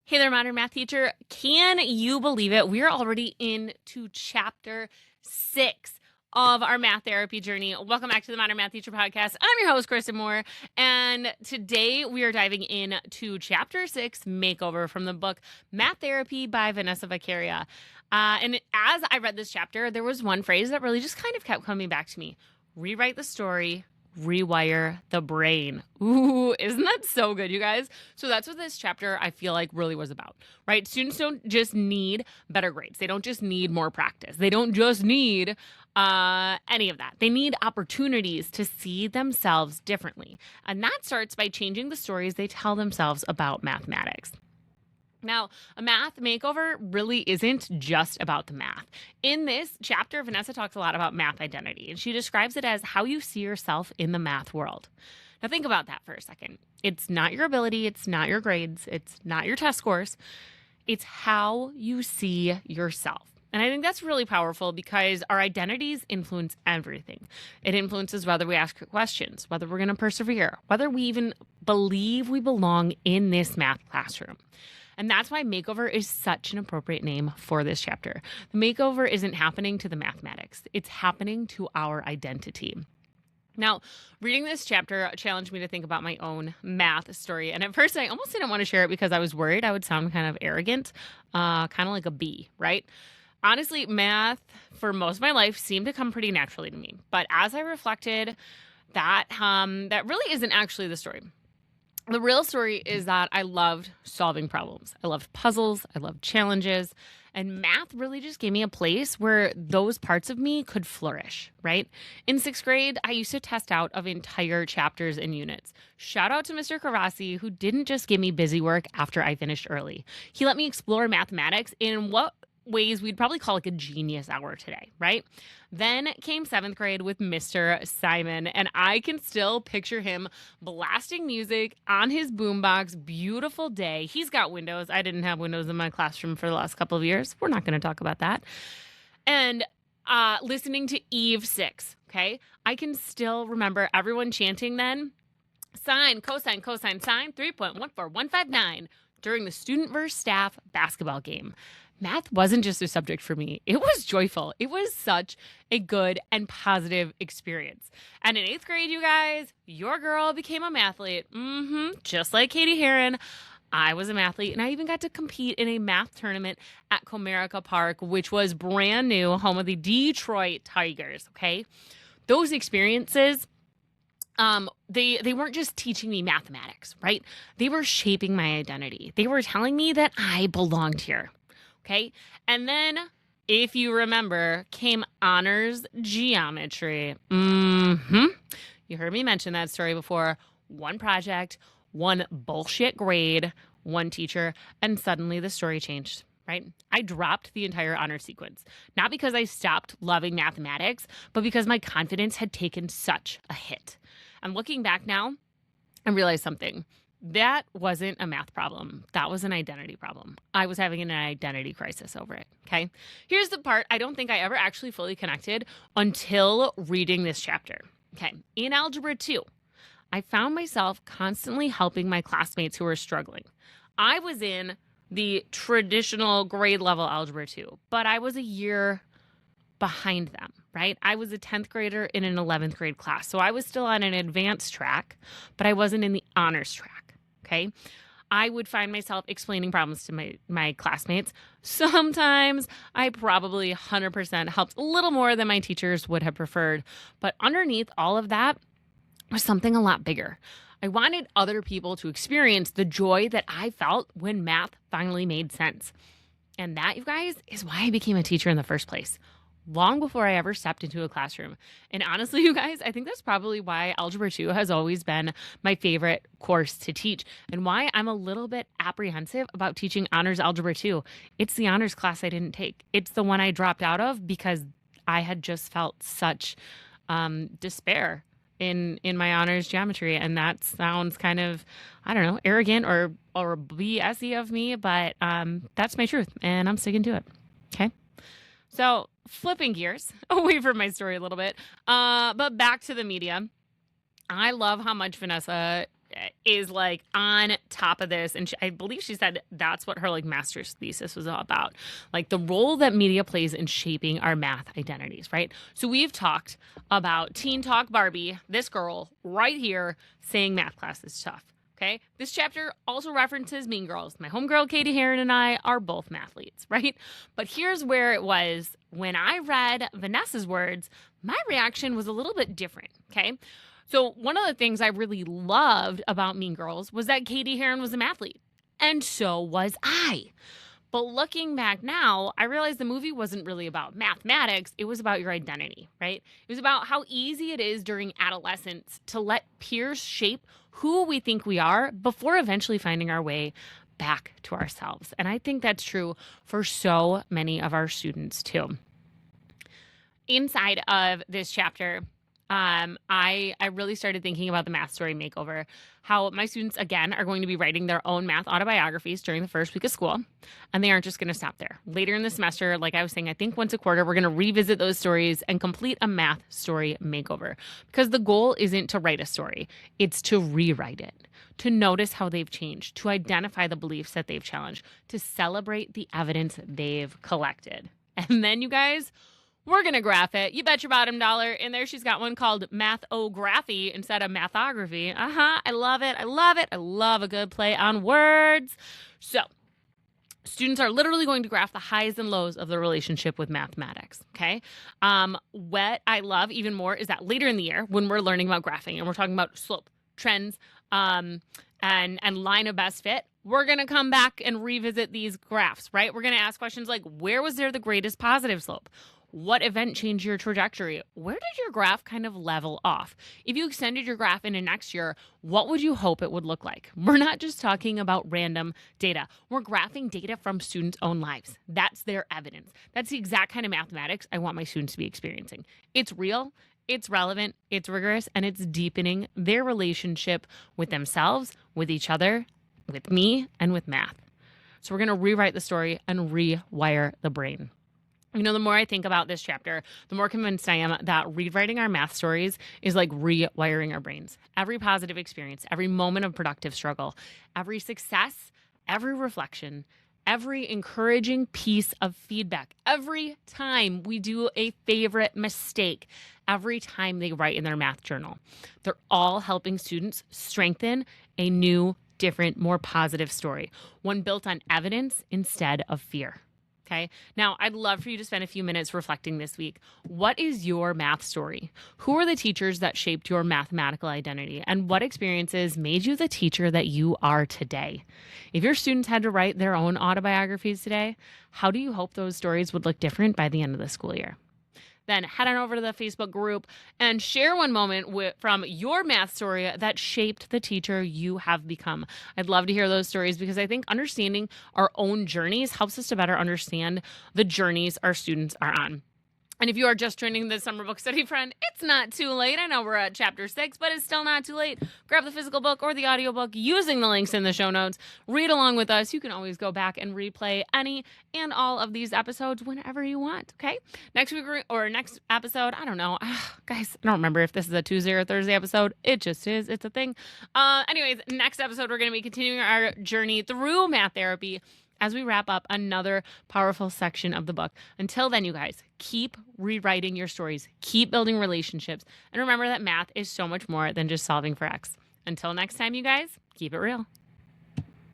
Hey there, Modern Math teacher. Can you believe it? We're already into chapter 6 of our math therapy journey. Welcome back to the Modern Math Teacher Podcast. I'm your host, Kristen Moore, and today we are diving into chapter 6, Makeover, from the book Math Therapy by Vanessa Vaccaria. And as I read this chapter, there was one phrase that really just kind of kept coming back to me. Rewrite the story, rewire the brain. Ooh, isn't that so good, you guys? So that's what this chapter, I feel like, really was about, right? Students don't just need better grades. They don't just need more practice. They don't just need any of that. They need opportunities to see themselves differently. And that starts by changing the stories they tell themselves about mathematics. Now, a math makeover really isn't just about the math. In this chapter, Vanessa talks a lot about math identity, and she describes it as how you see yourself in the math world. Now, think about that for a second. It's not your ability, it's not your grades, it's not your test scores. It's how you see yourself. And I think that's really powerful because our identities influence everything. It influences whether we ask questions, whether we're going to persevere, whether we even believe we belong in this math classroom. And that's why Makeover is such an appropriate name for this chapter. The makeover isn't happening to the mathematics. It's happening to our identity. Now, reading this chapter challenged me to think about my own math story. And at first, I almost didn't want to share it because I was worried I would sound kind of arrogant, kind of like a bee, right? Honestly, math for most of my life seemed to come pretty naturally to me. But as I reflected, that really isn't actually the story. The real story is that I loved solving problems. I loved puzzles. I loved challenges. And math really just gave me a place where those parts of me could flourish, right? In 6th grade, I used to test out of entire chapters and units. Shout out to Mr. Kavasi, who didn't just give me busy work after I finished early. He let me explore mathematics in what ways we'd probably call like a genius hour today, right? Then came 7th grade with Mr. Simon, and I can still picture him blasting music on his boombox. Beautiful day. He's got windows. I didn't have windows in my classroom for the last couple of years. We're not going to talk about that. And listening to Eve 6, okay? I can still remember everyone chanting then, sine, cosine, cosine, sine, 3.14159 during the student versus staff basketball game. Math wasn't just a subject for me. It was joyful. It was such a good and positive experience. And in 8th grade, you guys, your girl became a mathlete. Just like Katie Heron, I was a mathlete, and I even got to compete in a math tournament at Comerica Park, which was brand new, home of the Detroit Tigers, okay? Those experiences, they weren't just teaching me mathematics, right? They were shaping my identity. They were telling me that I belonged here. Okay. And then, if you remember, came honors geometry. You heard me mention that story before. One project, one bullshit grade, one teacher, and suddenly the story changed, right? I dropped the entire honor sequence, not because I stopped loving mathematics, but because my confidence had taken such a hit. And looking back now, I realized something. That wasn't a math problem. That was an identity problem. I was having an identity crisis over it, okay? Here's the part I don't think I ever actually fully connected until reading this chapter, okay? In Algebra 2, I found myself constantly helping my classmates who were struggling. I was in the traditional grade level Algebra 2, but I was a year behind them, right? I was a 10th grader in an 11th grade class, so I was still on an advanced track, but I wasn't in the honors track. Okay, I would find myself explaining problems to my classmates. Sometimes I probably 100% helped a little more than my teachers would have preferred. But underneath all of that was something a lot bigger. I wanted other people to experience the joy that I felt when math finally made sense. And that, you guys, is why I became a teacher in the first place. Long before I ever stepped into a classroom. And honestly, you guys, I think that's probably why Algebra 2 has always been my favorite course to teach and why I'm a little bit apprehensive about teaching honors Algebra 2. It's the honors class I didn't take. It's the one I dropped out of because I had just felt such despair in my honors geometry. And that sounds kind of, I don't know, arrogant or BS-y of me, but that's my truth and I'm sticking to it. Okay. So flipping gears away from my story a little bit, but back to the media. I love how much Vanessa is like on top of this. And I believe she said that's what her like master's thesis was all about. Like the role that media plays in shaping our math identities, right? So we've talked about Teen Talk Barbie, this girl right here saying math class is tough. Okay. This chapter also references Mean Girls. My homegirl Katie Heron and I are both mathletes, right? But here's where it was when I read Vanessa's words, my reaction was a little bit different. Okay. So one of the things I really loved about Mean Girls was that Katie Heron was a mathlete, and so was I. But looking back now, I realized the movie wasn't really about mathematics. It was about your identity, right? It was about how easy it is during adolescence to let peers shape who we think we are before eventually finding our way back to ourselves. And I think that's true for so many of our students too. Inside of this chapter, I really started thinking about the math story makeover, how my students, again, are going to be writing their own math autobiographies during the first week of school, and they aren't just going to stop there. Later in the semester, like I was saying, I think once a quarter, we're going to revisit those stories and complete a math story makeover, because the goal isn't to write a story, it's to rewrite it, to notice how they've changed, to identify the beliefs that they've challenged, to celebrate the evidence they've collected. And then, you guys, we're going to graph it. You bet your bottom dollar. In there, she's got one called Mathography instead of Mathography. I love it. I love it. I love a good play on words. So students are literally going to graph the highs and lows of the relationship with mathematics, okay? What I love even more is that later in the year, when we're learning about graphing and we're talking about slope, trends, and line of best fit, we're going to come back and revisit these graphs, right? We're going to ask questions like, where was there the greatest positive slope? What event changed your trajectory? Where did your graph kind of level off? If you extended your graph into next year, what would you hope it would look like? We're not just talking about random data. We're graphing data from students' own lives. That's their evidence. That's the exact kind of mathematics I want my students to be experiencing. It's real, it's relevant, it's rigorous, and it's deepening their relationship with themselves, with each other, with me, and with math. So we're going to rewrite the story and rewire the brain. You know, the more I think about this chapter, the more convinced I am that rewriting our math stories is like rewiring our brains. Every positive experience, every moment of productive struggle, every success, every reflection, every encouraging piece of feedback, every time we do a favorite mistake, every time they write in their math journal, they're all helping students strengthen a new, different, more positive story, one built on evidence instead of fear. Okay. Now, I'd love for you to spend a few minutes reflecting this week. What is your math story? Who are the teachers that shaped your mathematical identity? And what experiences made you the teacher that you are today? If your students had to write their own autobiographies today, how do you hope those stories would look different by the end of the school year? Then head on over to the Facebook group and share one moment from your math story that shaped the teacher you have become. I'd love to hear those stories because I think understanding our own journeys helps us to better understand the journeys our students are on. And if you are just joining the summer book study, friend, it's not too late. I know we're at chapter 6, but it's still not too late. Grab the physical book or the audiobook using the links in the show notes. Read along with us. You can always go back and replay any and all of these episodes whenever you want, okay? Next week or next episode, I don't know. Guys, I don't remember if this is a Tuesday or Thursday episode. It just is. It's a thing. Anyways, next episode, we're going to be continuing our journey through math therapy as we wrap up another powerful section of the book. Until then, you guys, keep rewriting your stories, keep building relationships, and remember that math is so much more than just solving for X. Until next time, you guys, keep it real.